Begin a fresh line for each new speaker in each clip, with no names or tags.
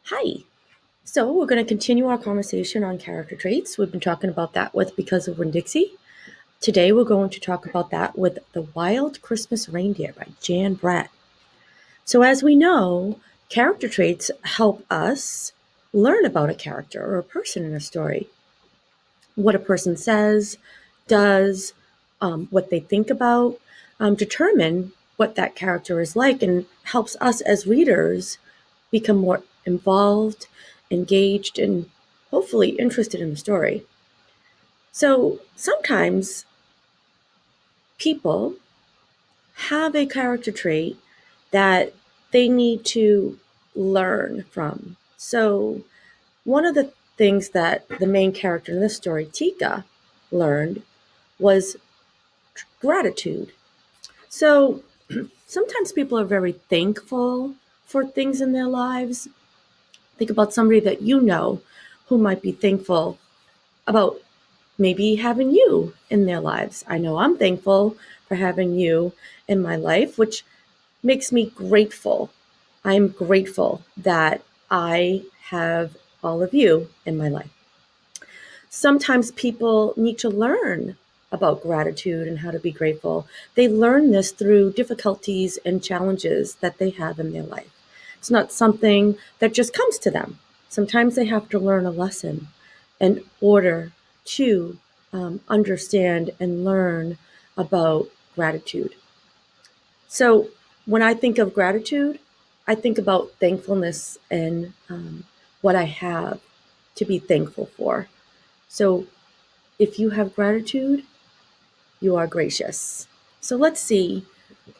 Hi. So we're going to continue our conversation on character traits. We've been talking about that with Because of Winn-Dixie. Today we're going to talk about that with The Wild Christmas Reindeer by Jan Brett. So as we know, character traits help us learn about a character or a person in a story. What a person says, does, what they think about, determine what that character is like and helps us as readers become more involved, engaged, and hopefully interested in the story. So sometimes people have a character trait that they need to learn from. So one of the things that the main character in this story, Tika, learned was gratitude. So sometimes people are very thankful for things in their lives. Think about somebody that you know who might be thankful about maybe having you in their lives. I know I'm thankful for having you in my life, which makes me grateful. I'm grateful that I have all of you in my life. Sometimes people need to learn about gratitude and how to be grateful. They learn this through difficulties and challenges that they have in their life. It's not something that just comes to them. Sometimes they have to learn a lesson in order to understand and learn about gratitude. So when I think of gratitude, I think about thankfulness and what I have to be thankful for. So if you have gratitude, you are gracious. So let's see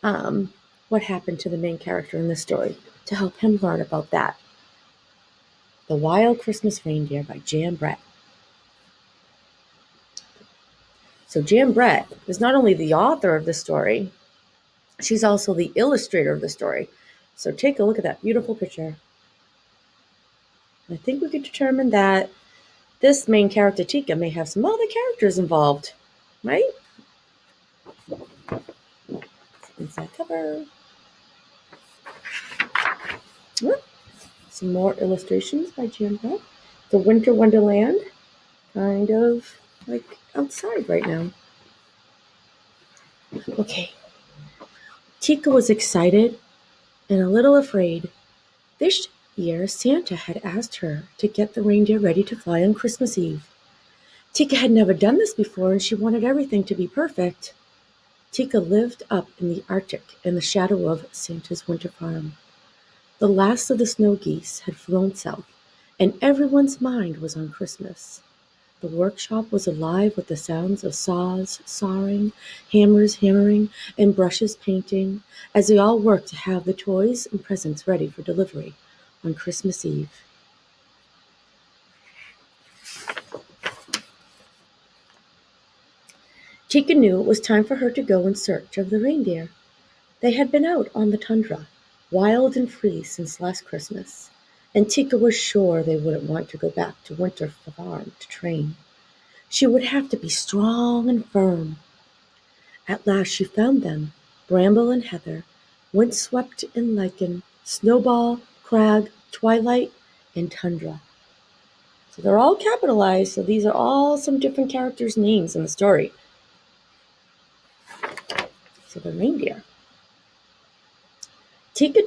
what happened to the main character in this story to help him learn about that. The Wild Christmas Reindeer by Jan Brett. So Jan Brett is not only the author of the story, she's also the illustrator of the story. So take a look at that beautiful picture. I think we could determine that this main character, Tika, may have some other characters involved, right? Inside cover. Some more illustrations by Jan Brett. The Winter Wonderland, kind of like outside right now. Okay. Tika was excited and a little afraid. This year, Santa had asked her to get the reindeer ready to fly on Christmas Eve. Tika had never done this before and she wanted everything to be perfect. Tika lived up in the Arctic in the shadow of Santa's winter farm. The last of the snow geese had flown south, and everyone's mind was on Christmas. The workshop was alive with the sounds of saws sawing, hammers hammering, and brushes painting, as they all worked to have the toys and presents ready for delivery on Christmas Eve. Tika knew it was time for her to go in search of the reindeer. They had been out on the tundra, wild and free since last Christmas, and Tika was sure they wouldn't want to go back to Winter Farm to train. She would have to be strong and firm. At last she found them, Bramble and Heather, windswept and lichen, Snowball, Crag, Twilight, and Tundra. So they're all capitalized, so these are all some different characters' names in the story. So the reindeer. Tika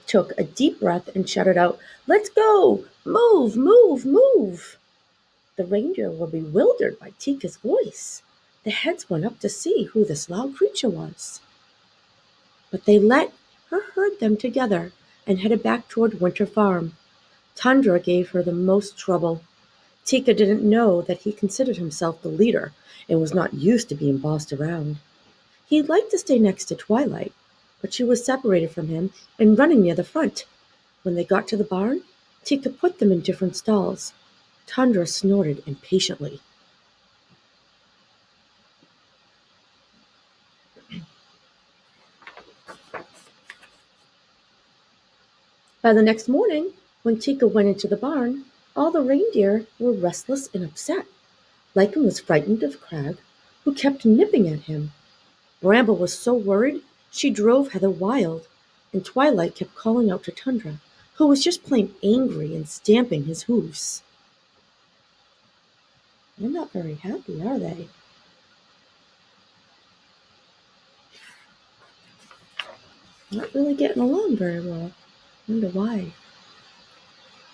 took a deep breath and shouted out, "Let's go! Move, move, move!" The reindeer were bewildered by Tika's voice. Their heads went up to see who this loud creature was. But they let her herd them together and headed back toward Winter Farm. Tundra gave her the most trouble. Tika didn't know that he considered himself the leader and was not used to being bossed around. He'd like to stay next to Twilight, but she was separated from him and running near the front. When they got to the barn, Tika put them in different stalls. Tundra snorted impatiently. By the next morning, when Tika went into the barn, all the reindeer were restless and upset. Lichen was frightened of Crag, who kept nipping at him. Bramble was so worried she drove Heather wild, and Twilight kept calling out to Tundra, who was just plain angry and stamping his hoofs. They're not very happy, are they? Not really getting along very well. Wonder why.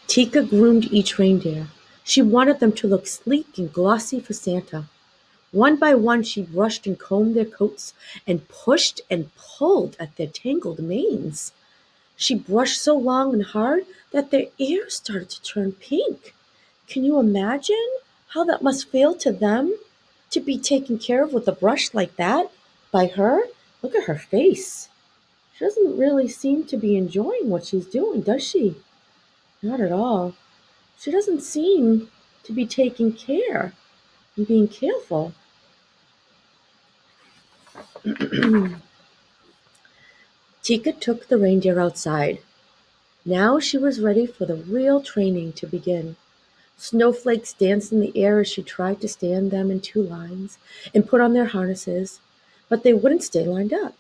Tika groomed each reindeer. She wanted them to look sleek and glossy for Santa. One by one she brushed and combed their coats and pushed and pulled at their tangled manes. She brushed so long and hard that their ears started to turn pink. Can you imagine how that must feel to them to be taken care of with a brush like that by her? Look at her face. She doesn't really seem to be enjoying what she's doing, does she? Not at all. She doesn't seem to be taking care and being careful. Tika took the reindeer outside. Now she was ready for the real training to begin. Snowflakes danced in the air as she tried to stand them in two lines and put on their harnesses, but they wouldn't stay lined up.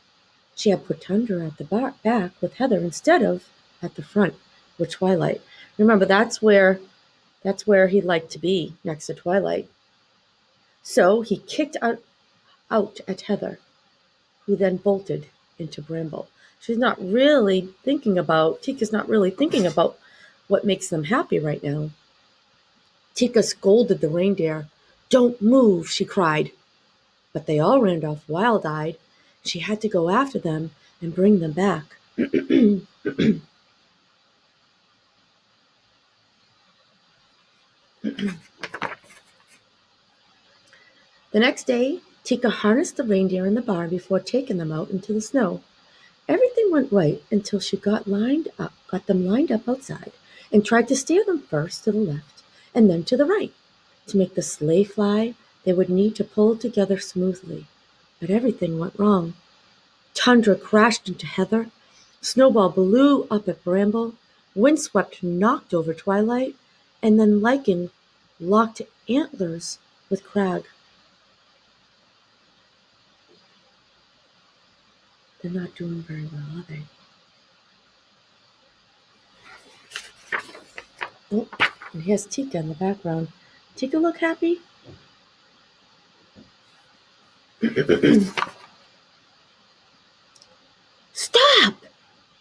She had put Tundra at the back with Heather instead of at the front with Twilight. Remember, that's where he liked to be, next to Twilight. So he kicked out at Heather, who then bolted into Bramble. Tika's not really thinking about what makes them happy right now. Tika scolded the reindeer. "Don't move," she cried. But they all ran off wild-eyed. She had to go after them and bring them back. The next day, Tika harnessed the reindeer in the barn before taking them out into the snow. Everything went right until she got them lined up outside, and tried to steer them first to the left and then to the right. To make the sleigh fly, they would need to pull together smoothly. But everything went wrong. Tundra crashed into Heather, Snowball blew up at Bramble, Windswept knocked over Twilight, and then Lichen locked antlers with Crag. They're not doing very well, are they? Oh, and here's Tika in the background. Tika look happy? Stop!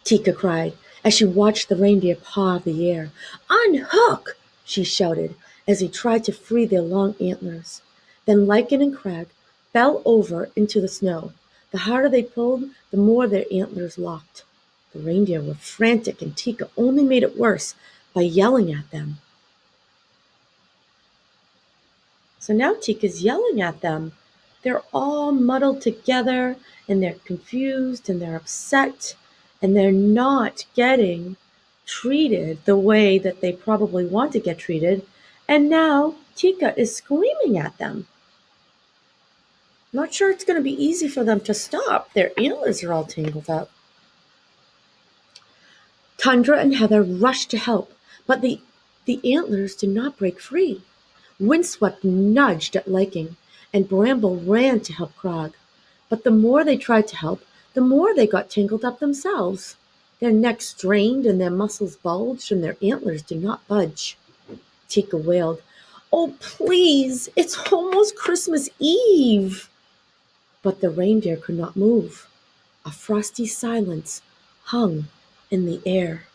Tika cried as she watched the reindeer paw the air. Unhook! She shouted as he tried to free their long antlers. Then Lichen and Crag fell over into the snow. The harder they pulled, the more their antlers locked. The reindeer were frantic, and Tika only made it worse by yelling at them. So now Tika's yelling at them. They're all muddled together, and they're confused, and they're upset, and they're not getting treated the way that they probably want to get treated. And now Tika is screaming at them. Not sure it's going to be easy for them to stop. Their antlers are all tangled up. Tundra and Heather rushed to help, but the antlers did not break free. Windswept nudged at Liking, and Bramble ran to help Krog. But the more they tried to help, the more they got tangled up themselves. Their necks strained and their muscles bulged, and their antlers did not budge. Tika wailed, "Oh, please, it's almost Christmas Eve." But the reindeer could not move. A frosty silence hung in the air.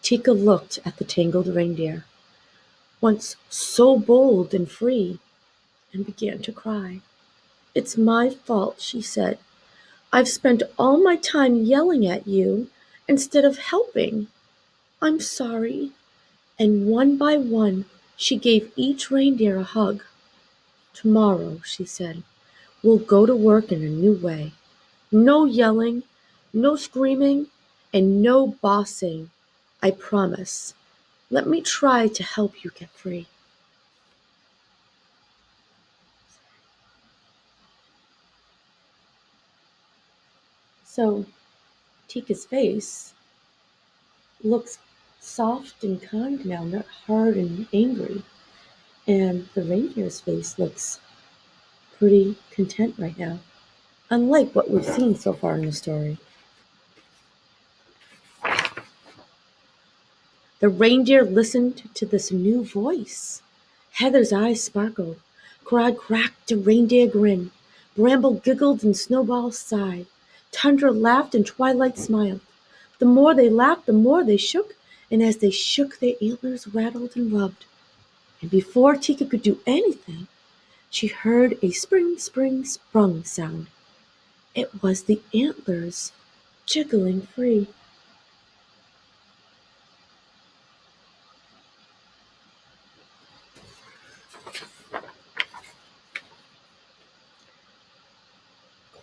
Tika looked at the tangled reindeer, once so bold and free, and began to cry. "It's my fault," she said. "I've spent all my time yelling at you instead of helping. I'm sorry." And one by one she gave each reindeer a hug. "Tomorrow," she said, "we'll go to work in a new way. No yelling, no screaming, and no bossing. I promise. Let me try to help you get free." So Tika's face looks soft and kind now, not hard and angry. And the reindeer's face looks pretty content right now, unlike what we've seen so far in the story. The reindeer listened to this new voice. Heather's eyes sparkled. Crod cracked a reindeer grin. Bramble giggled and Snowball sighed. Tundra laughed and Twilight smiled. The more they laughed, the more they shook, and as they shook, their antlers rattled and rubbed. And before Tika could do anything, she heard a spring, spring, sprung sound. It was the antlers jiggling free.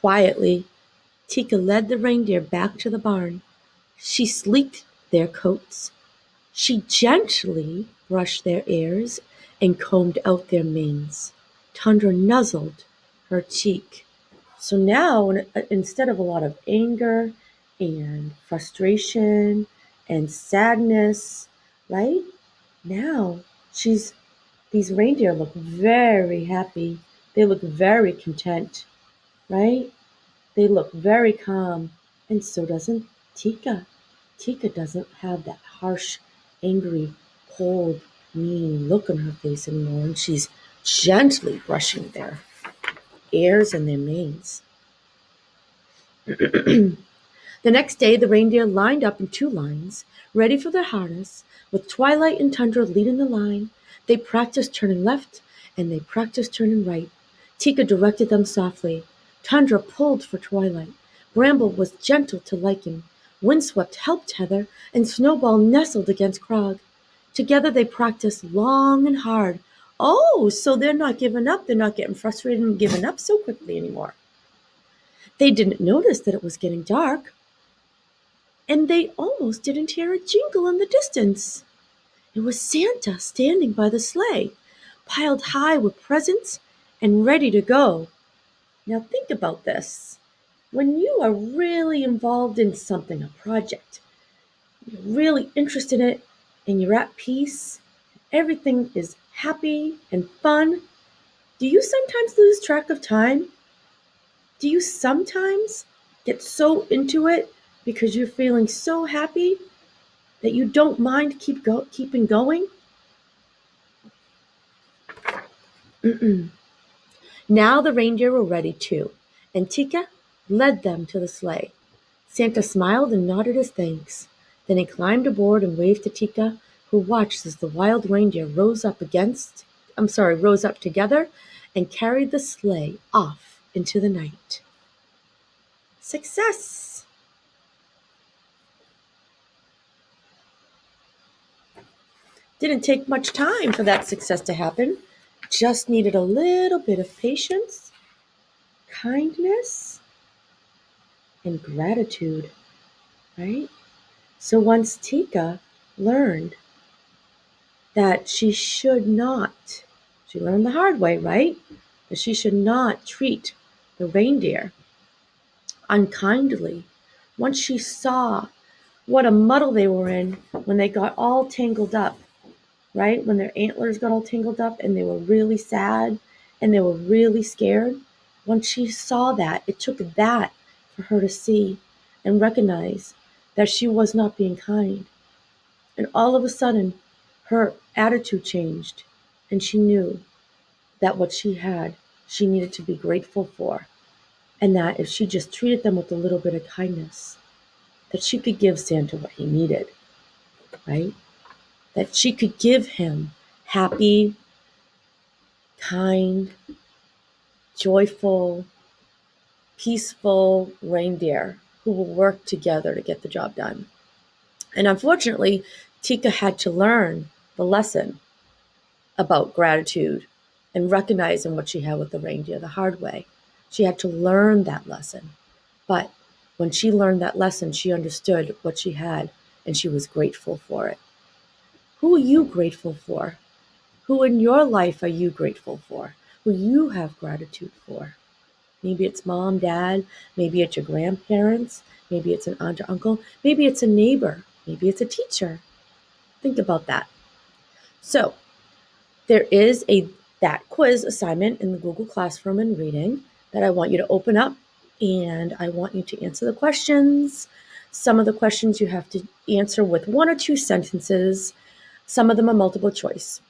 Quietly, Tika led the reindeer back to the barn. She sleeked their coats. She gently brushed their ears and combed out their manes. Tundra nuzzled her cheek. So now, instead of a lot of anger and frustration and sadness, right? Now, she's these reindeer look very happy. They look very content, right? They look very calm, and so doesn't Tika. Tika doesn't have that harsh, angry, cold, mean look on her face anymore, and she's gently brushing their ears and their manes. The next day, the reindeer lined up in two lines, ready for their harness, with Twilight and Tundra leading the line. They practiced turning left, and they practiced turning right. Tika directed them softly. Tundra pulled for Twilight. Bramble was gentle to Lichen. Windswept helped Heather, and Snowball nestled against Krog. Together they practiced long and hard. Oh, so they're not giving up. They're not getting frustrated and giving up so quickly anymore. They didn't notice that it was getting dark, and they almost didn't hear a jingle in the distance. It was Santa standing by the sleigh, piled high with presents and ready to go. Now think about this. When you are really involved in something, a project, you're really interested in it, and you're at peace, everything is happy and fun, do you sometimes lose track of time? Do you sometimes get so into it because you're feeling so happy that you don't mind keeping going? Mm-mm. Now the reindeer were ready too, and Tika led them to the sleigh. Santa smiled and nodded his thanks. Then he climbed aboard and waved to Tika, who watched as the wild reindeer rose up together and carried the sleigh off into the night. Success! Didn't take much time for that success to happen. Just needed a little bit of patience, kindness, and gratitude, right? So once Tika learned that she learned the hard way, right? That she should not treat the reindeer unkindly. Once she saw what a muddle they were in when they got all tangled up, right? When their antlers got all tangled up and they were really sad and they were really scared. Once she saw that, it took that for her to see and recognize that she was not being kind. And all of a sudden, her attitude changed, and she knew that what she had, she needed to be grateful for, and that if she just treated them with a little bit of kindness, that she could give Santa what he needed, right? That she could give him happy, kind, joyful, peaceful reindeer who will work together to get the job done. And unfortunately, Tika had to learn the lesson about gratitude and recognizing what she had with the reindeer the hard way. She had to learn that lesson. But when she learned that lesson, she understood what she had and she was grateful for it. Who are you grateful for? Who in your life are you grateful for? Who you have gratitude for? Maybe it's mom, dad, maybe it's your grandparents, maybe it's an aunt or uncle, maybe it's a neighbor, maybe it's a teacher. Think about that. So, there is a that quiz assignment in the Google Classroom in reading that I want you to open up, and I want you to answer the questions. Some of the questions you have to answer with 1 or 2 sentences. Some of them are multiple choice.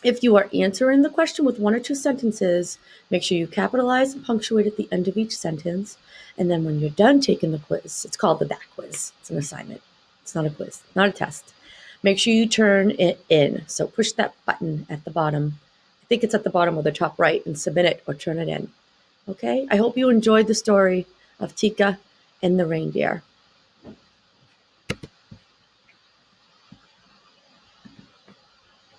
If you are answering the question with 1 or 2 sentences, make sure you capitalize and punctuate at the end of each sentence. And then when you're done taking the quiz, it's called the back quiz. It's an assignment. It's not a quiz, not a test. Make sure you turn it in. So push that button at the bottom. I think it's at the bottom or the top right, and submit it or turn it in. Okay? I hope you enjoyed the story of Tika and the reindeer.